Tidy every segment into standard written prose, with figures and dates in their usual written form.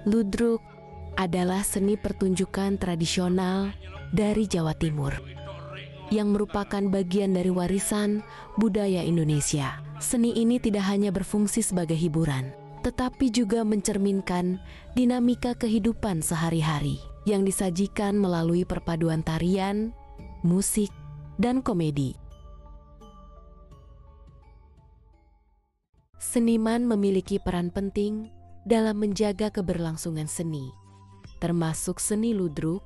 Ludruk adalah seni pertunjukan tradisional dari Jawa Timur yang merupakan bagian dari warisan budaya Indonesia. Seni ini tidak hanya berfungsi sebagai hiburan, tetapi juga mencerminkan dinamika kehidupan sehari-hari yang disajikan melalui perpaduan tarian, musik, dan komedi. Seniman memiliki peran penting dalam menjaga keberlangsungan seni, termasuk seni ludruk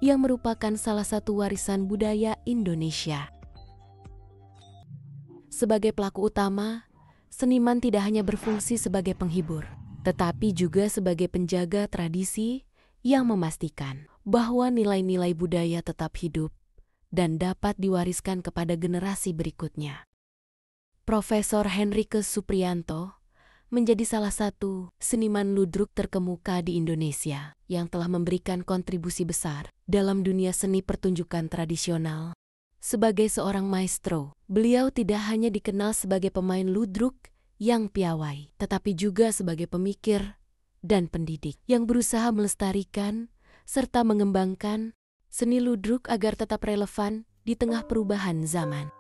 yang merupakan salah satu warisan budaya Indonesia. Sebagai pelaku utama, seniman tidak hanya berfungsi sebagai penghibur, tetapi juga sebagai penjaga tradisi yang memastikan bahwa nilai-nilai budaya tetap hidup dan dapat diwariskan kepada generasi berikutnya. Profesor Henrycus Supriyanto menjadi salah satu seniman ludruk terkemuka di Indonesia yang telah memberikan kontribusi besar dalam dunia seni pertunjukan tradisional. Sebagai seorang maestro, beliau tidak hanya dikenal sebagai pemain ludruk yang piawai, tetapi juga sebagai pemikir dan pendidik yang berusaha melestarikan serta mengembangkan seni ludruk agar tetap relevan di tengah perubahan zaman.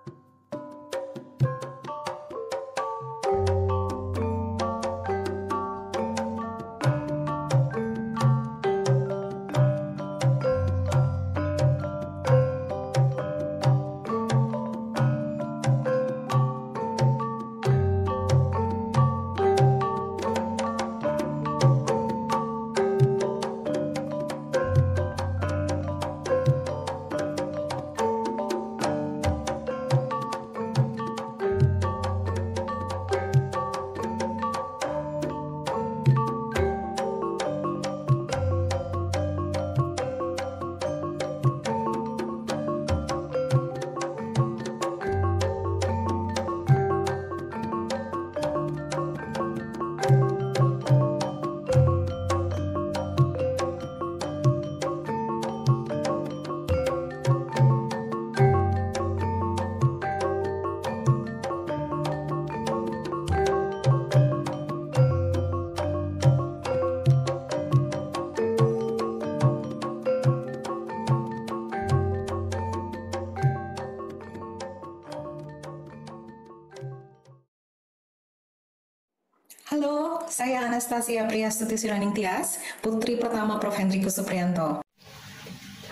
Halo, saya Anastasia Priastuti Siraning Tias, putri pertama Prof. Henrycus Supriyanto.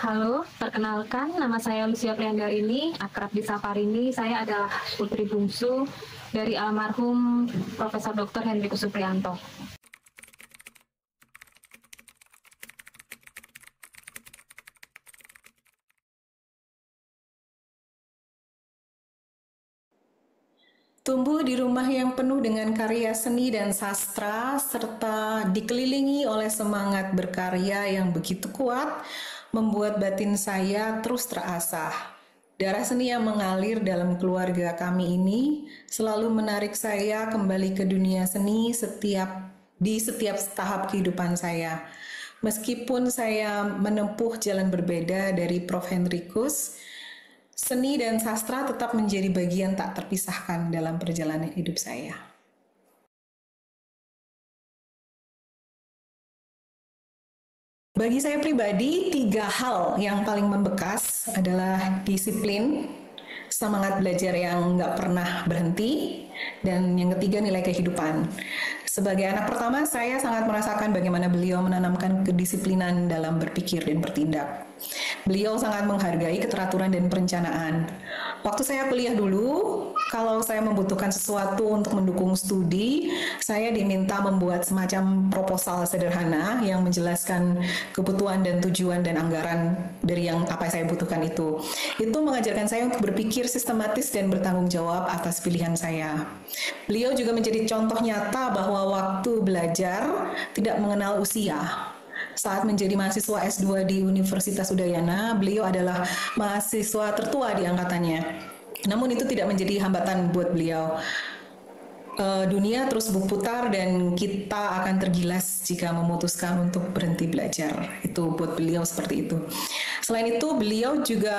Halo, perkenalkan nama saya Lucia Priyandarini, akrab disapa Rini. Saya adalah putri bungsu dari almarhum Profesor Dr. Henrycus Supriyanto. Tumbuh di rumah yang penuh dengan karya seni dan sastra, serta dikelilingi oleh semangat berkarya yang begitu kuat, membuat batin saya terus terasah. Darah seni yang mengalir dalam keluarga kami ini selalu menarik saya kembali ke dunia seni di setiap tahap kehidupan saya. Meskipun saya menempuh jalan berbeda dari Prof. Henrycus, seni dan sastra tetap menjadi bagian tak terpisahkan dalam perjalanan hidup saya. Bagi saya pribadi, 3 hal yang paling membekas adalah disiplin, semangat belajar yang nggak pernah berhenti, dan yang ketiga nilai kehidupan. Sebagai anak pertama, saya sangat merasakan bagaimana beliau menanamkan kedisiplinan dalam berpikir dan bertindak. Beliau sangat menghargai keteraturan dan perencanaan. Waktu saya kuliah dulu, kalau saya membutuhkan sesuatu untuk mendukung studi, saya diminta membuat semacam proposal sederhana yang menjelaskan kebutuhan dan tujuan dan anggaran dari apa yang saya butuhkan itu. Itu mengajarkan saya untuk berpikir sistematis dan bertanggung jawab atas pilihan saya. Beliau juga menjadi contoh nyata bahwa waktu belajar tidak mengenal usia. Saat menjadi mahasiswa S2 di Universitas Udayana, beliau adalah mahasiswa tertua di angkatannya. Namun itu tidak menjadi hambatan buat beliau. Dunia terus berputar dan kita akan tergilas jika memutuskan untuk berhenti belajar. Itu buat beliau seperti itu. Selain itu, beliau juga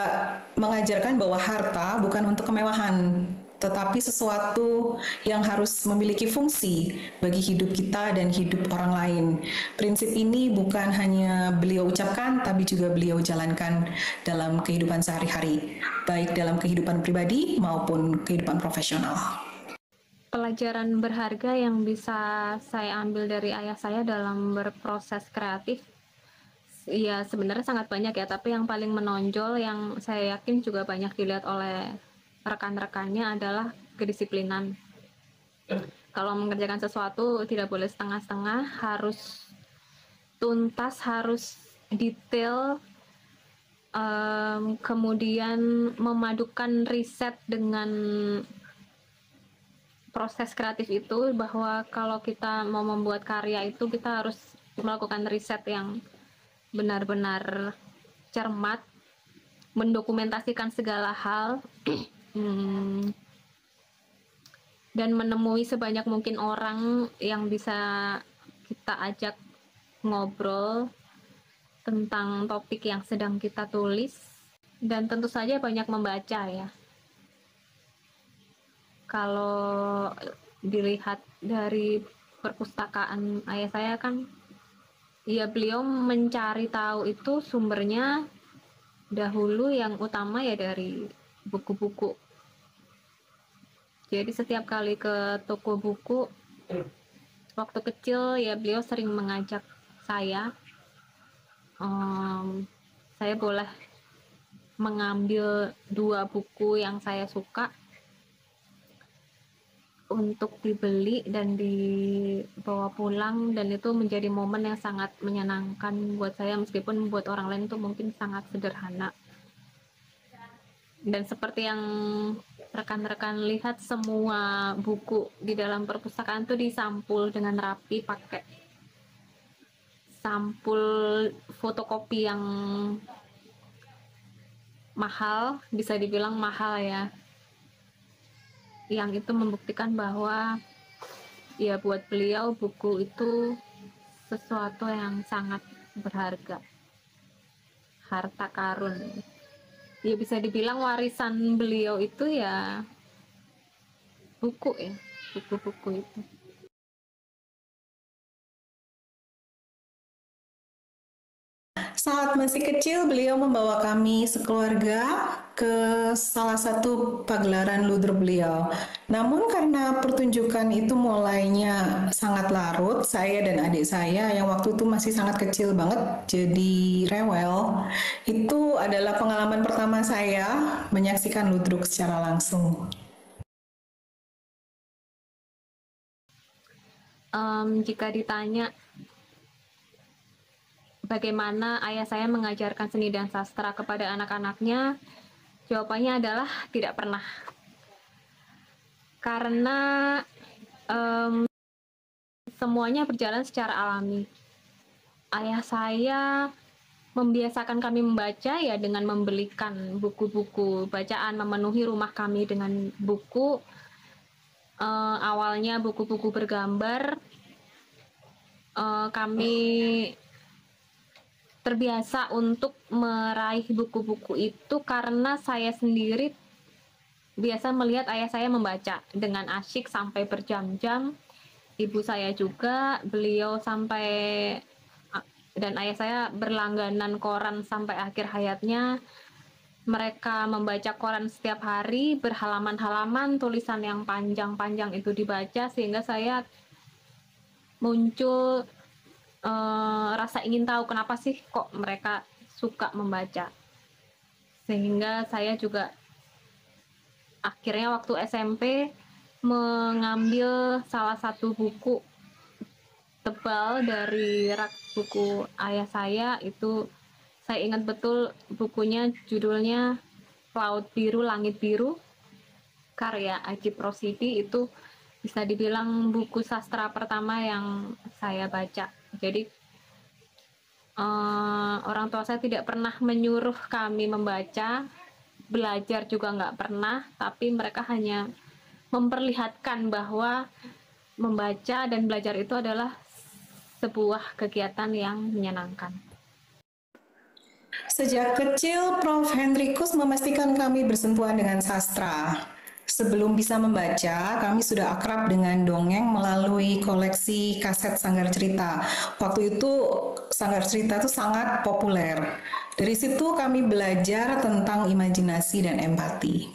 mengajarkan bahwa harta bukan untuk kemewahan, tetapi sesuatu yang harus memiliki fungsi bagi hidup kita dan hidup orang lain. Prinsip ini bukan hanya beliau ucapkan, tapi juga beliau jalankan dalam kehidupan sehari-hari, baik dalam kehidupan pribadi maupun kehidupan profesional. Pelajaran berharga yang bisa saya ambil dari ayah saya dalam berproses kreatif, ya sebenarnya sangat banyak ya, tapi yang paling menonjol yang saya yakin juga banyak dilihat oleh rekan-rekannya adalah kedisiplinan. Kalau mengerjakan sesuatu tidak boleh setengah-setengah, harus tuntas, harus detail, kemudian memadukan riset dengan proses kreatif itu, bahwa kalau kita mau membuat karya itu kita harus melakukan riset yang benar-benar cermat, mendokumentasikan segala hal, dan menemui sebanyak mungkin orang yang bisa kita ajak ngobrol tentang topik yang sedang kita tulis, dan tentu saja banyak membaca ya. Kalau dilihat dari perpustakaan ayah saya kan, ya beliau mencari tahu itu sumbernya dahulu yang utama ya dari buku-buku. Jadi setiap kali ke toko buku waktu kecil ya beliau sering mengajak saya, saya boleh mengambil 2 buku yang saya suka untuk dibeli dan dibawa pulang, dan itu menjadi momen yang sangat menyenangkan buat saya, meskipun buat orang lain itu mungkin sangat sederhana. Dan seperti yang rekan-rekan lihat, semua buku di dalam perpustakaan itu disampul dengan rapi pakai sampul fotokopi yang mahal, bisa dibilang mahal ya, yang itu membuktikan bahwa ya buat beliau buku itu sesuatu yang sangat berharga, harta karun. Ya bisa dibilang warisan beliau itu ya buku ya, buku-buku itu. Saat masih kecil, beliau membawa kami sekeluarga ke salah satu pagelaran luder beliau. Namun karena pertunjukan itu mulainya sangat larut, saya dan adik saya yang waktu itu masih sangat kecil banget, jadi rewel. Itu adalah pengalaman pertama saya menyaksikan ludruk secara langsung. Jika ditanya bagaimana ayah saya mengajarkan seni dan sastra kepada anak-anaknya, jawabannya adalah tidak pernah. Karena semuanya berjalan secara alami. Ayah saya membiasakan kami membaca ya dengan membelikan buku-buku bacaan, memenuhi rumah kami dengan buku. Awalnya buku-buku bergambar. Kami terbiasa untuk meraih buku-buku itu karena saya sendiri biasa melihat ayah saya membaca dengan asyik sampai berjam-jam. Ibu saya juga, beliau sampai, dan ayah saya berlangganan koran sampai akhir hayatnya. Mereka membaca koran setiap hari, berhalaman-halaman, tulisan yang panjang-panjang itu dibaca, sehingga saya muncul rasa ingin tahu kenapa sih kok mereka suka membaca. Sehingga saya juga akhirnya waktu SMP mengambil salah satu buku tebal dari rak buku ayah saya. Itu saya ingat betul bukunya, judulnya Laut Biru Langit Biru, karya Ajip Rosidi. Itu bisa dibilang buku sastra pertama yang saya baca. Jadi orang tua saya tidak pernah menyuruh kami membaca, belajar juga nggak pernah, tapi mereka hanya memperlihatkan bahwa membaca dan belajar itu adalah sebuah kegiatan yang menyenangkan. Sejak kecil, Prof. Hendrikus memastikan kami bersentuhan dengan sastra. Sebelum bisa membaca, kami sudah akrab dengan dongeng melalui koleksi kaset Sanggar Cerita. Waktu itu Sanggar Cerita itu sangat populer. Dari situ kami belajar tentang imajinasi dan empati.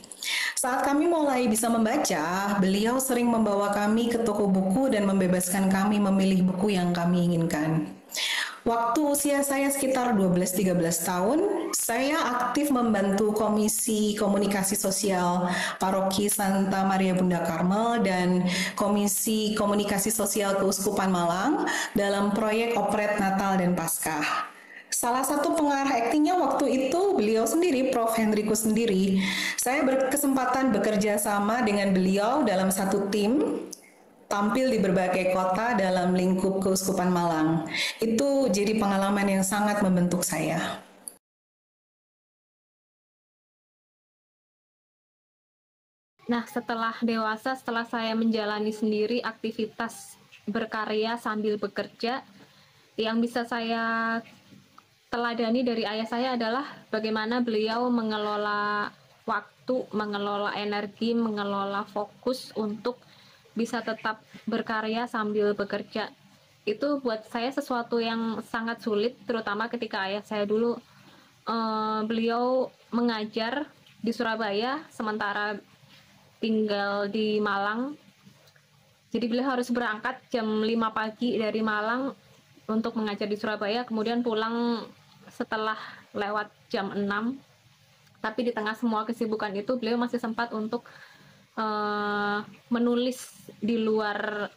Saat kami mulai bisa membaca, beliau sering membawa kami ke toko buku dan membebaskan kami memilih buku yang kami inginkan. Waktu usia saya sekitar 12-13 tahun, saya aktif membantu Komisi Komunikasi Sosial Paroki Santa Maria Bunda Karmel dan Komisi Komunikasi Sosial Keuskupan Malang dalam proyek operet Natal dan Paskah. Salah satu pengarah aktingnya waktu itu beliau sendiri, Prof. Hendrikus sendiri. Saya berkesempatan bekerja sama dengan beliau dalam satu tim, tampil di berbagai kota dalam lingkup Keuskupan Malang. Itu jadi pengalaman yang sangat membentuk saya. Nah, setelah dewasa, setelah saya menjalani sendiri aktivitas berkarya sambil bekerja, yang bisa saya teladani dari ayah saya adalah bagaimana beliau mengelola waktu, mengelola energi, mengelola fokus untuk bisa tetap berkarya sambil bekerja. Itu buat saya sesuatu yang sangat sulit, terutama ketika ayah saya dulu beliau mengajar di Surabaya, sementara tinggal di Malang. Jadi beliau harus berangkat jam 5 pagi dari Malang untuk mengajar di Surabaya, kemudian pulang setelah lewat jam 6. Tapi di tengah semua kesibukan itu, beliau masih sempat untuk menulis di luar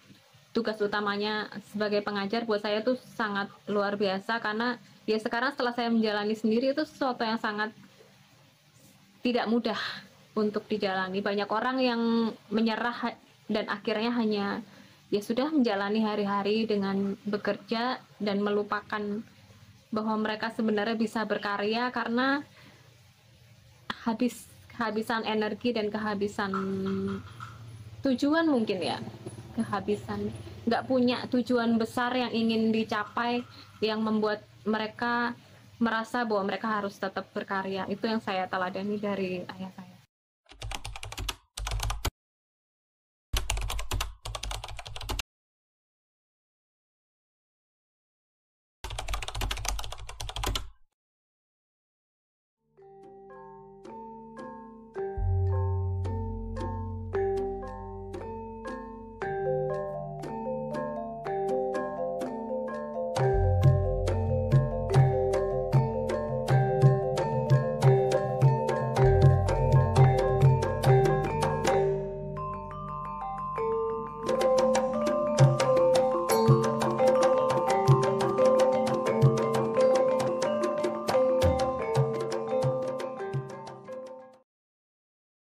tugas utamanya sebagai pengajar. Buat saya itu sangat luar biasa, karena ya sekarang setelah saya menjalani sendiri, itu sesuatu yang sangat tidak mudah untuk dijalani. Banyak orang yang menyerah dan akhirnya hanya ya sudah menjalani hari-hari dengan bekerja dan melupakan bahwa mereka sebenarnya bisa berkarya karena kehabisan energi dan kehabisan tujuan, mungkin ya, kehabisan, nggak punya tujuan besar yang ingin dicapai, yang membuat mereka merasa bahwa mereka harus tetap berkarya. Itu yang saya teladani dari ayah saya.